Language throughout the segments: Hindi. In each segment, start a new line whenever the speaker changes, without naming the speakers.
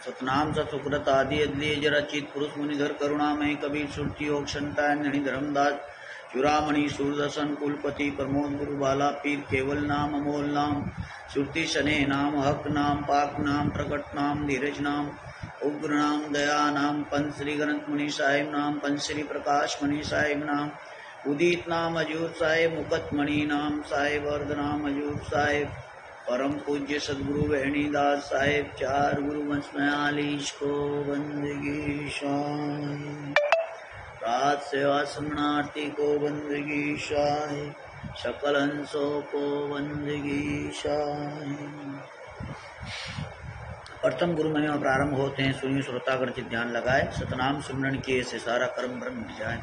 सतनाम सतुकृत आदि अदलीय जराचित पुरुष मुनिधर करुणामय कबीर सुरती योग संता नणी धर्मदास चुरामणि सूरदर्शन कुलपति प्रमोद गुरु बाला पीर केवल नाम अमोल नाम सुरती शने नाम हक नाम पाक नाम प्रकट नाम धीरज नाम उग्र नाम दया नाम पंच श्री गणत मुनि साहिब नाम पंच श्री प्रकाश मणि साहिब नाम उदित नाम अजूर साहिब मुकत मणि नाम साहिब अर्ध नाम अजूर साहिब परम पूज्य सदगुरु वेणीदास साहिब चार गुरु वंश में आलीश को बंदगी शाही रात सेवा शरणार्थी को बंदगी शाही सकल हंसों को बंदगी शाही। प्रथम गुरु महिमा प्रारंभ होते हैं। सुनिए श्रोतागण चित ध्यान लगाए। सतनाम सिमरन किए से सारा कर्म ब्रह्म मिल जाए।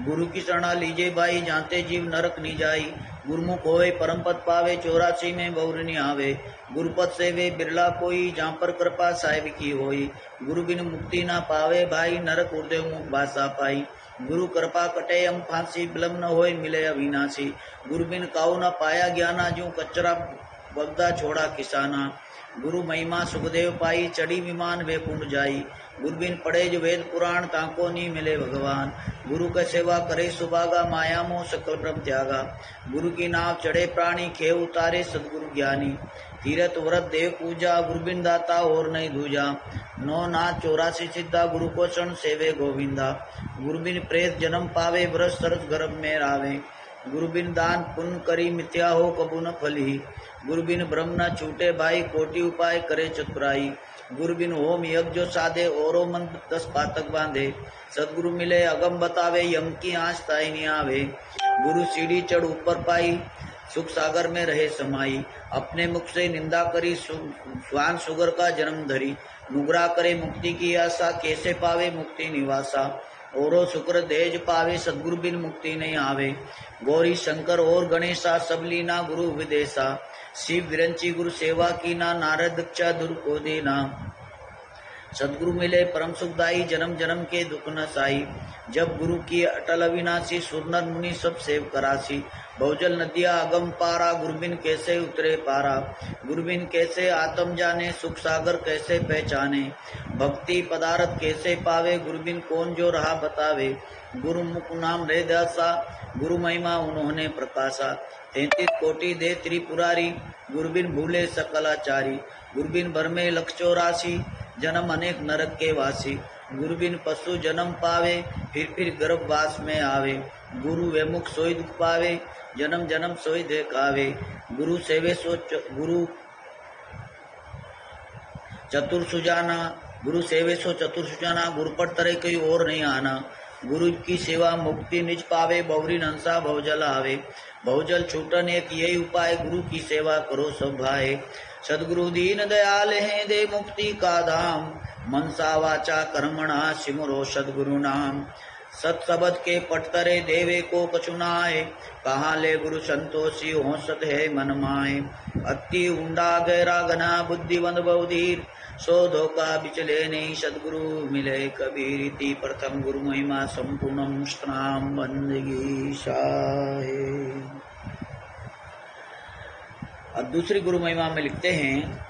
गुरु की शरणा लीजे भाई जानते जीव नरक नहीं जाई। गुरुमुख होए परम पद पावे 84 में बहुरनी आवे। गुरुपद से वे बिरला कोई जहाँ पर कृपा साहिब की होई। गुरु बिन मुक्ति ना पावे भाई नरक उर्देव मुख भाषा पाई। गुरु कृपा कटे हम फांसी बिलम न होए मिले अविनाशी। गुरु बिन काऊ न पाया ज्ञाना जो कचरा बगदा छोड़ा किसाना। गुरु महिमा सुखदेव पाई चढ़ी विमान वे कुंड जाई। गुरु बिन पढ़े जो वेद पुराण ताको नी मिले भगवान। गुरु का सेवा करे सुभागा माया मोह सकल ब्रह्म त्यागा। गुरु की नाव चढ़े प्राणी खे उतारे सदगुरु ज्ञानी। तीरथ व्रत देव पूजा गुरु बिन दाता और नहीं दूजा। 9 नाथ 84 सिद्धा गुरु को शरण सेवे गोविंदा। गुरु बिन प्रेत जन्म पावे ब्रज सरस गर्भ में रावे। गुरु बिन दान पुण्य करी मिथ्या हो कबू न फली। गुरु बिन ब्रह्म न छूटे भाई कोटि उपाय करे चतुराई। गुरु बिन होम यज्ञ जो साधे औरो मंत्र 10 पातक बांधे। सदगुरु मिले अगम बतावे यम की आँच ताई नहीं आवे। गुरु सीढ़ी चढ़ ऊपर पाई सुख सागर में रहे समाई। अपने मुख से निंदा करी स्वान सुगर का जन्म धरी। नुगरा करे मुक्ति की आशा कैसे पावे मुक्ति निवासा। औरो शुक्र देज पावे सदगुरु बिन मुक्ति नहीं आवे। गौरी शंकर और गणेशा सब लीना गुरु विदेशा। शिव विरंची गुरु सेवा की ना नारद दीक्षा दुर को देना। सदगुरु मिले परम सुखदाई जन्म जन्म के दुख न साई। जब गुरु की अटल अविनाशी सुरनर मुनि सब सेव करासी। बहुजल नदिया अगम पारा गुरु बिन कैसे उतरे पारा। गुरु बिन कैसे आत्म जाने सुख सागर कैसे पहचाने। भक्ति पदार्थ कैसे पावे गुरु बिन कौन जो रहा बतावे। गुरु मुख नाम रे दासा गुरु महिमा उन्होंने प्रकाशा। 33 कोटि दे त्रिपुरारी गुरु बिन भूले सकलाचारी। गुरु बिन भर में 184 जन्म अनेक नरक के वासी। गुरु बिन पशु जन्म पावे फिर गर्भवास में आवे। गुरु वे मुख सोई दुख पावे जन्म जन्म सोई देखावे। गुरु सेवे सो गुरु चतुर सुजाना। गुरु सेवे सो चतुर सुजाना। गुरु पर तरह कहीं और नहीं आना। गुरु की सेवा मुक्ति निज पावे बहुरी नंसा बहुजल आवे। बहुजल छूटन एक यही उपाय गुरु की सेवा करो सब भाई। सदगुरु दीन दयाल हैं दे मुक्ति का धाम। मनसा वाचा कर्मणा सिमरो सदगुरु नाम। सत शब्द के पटतरे देवे को कछुनाए। कहाँ ले गुरु संतोषी हो सत है मन माए। अति ऊंडा गहरा घना बुद्धिवंत बहुधीर। सो धोखा बिचले नहीं सदगुरु मिले कबीर। इति प्रथम गुरु महिमा संपूर्णम स्नाम बंदगी शाहे। अब दूसरी गुरु महिमा में लिखते हैं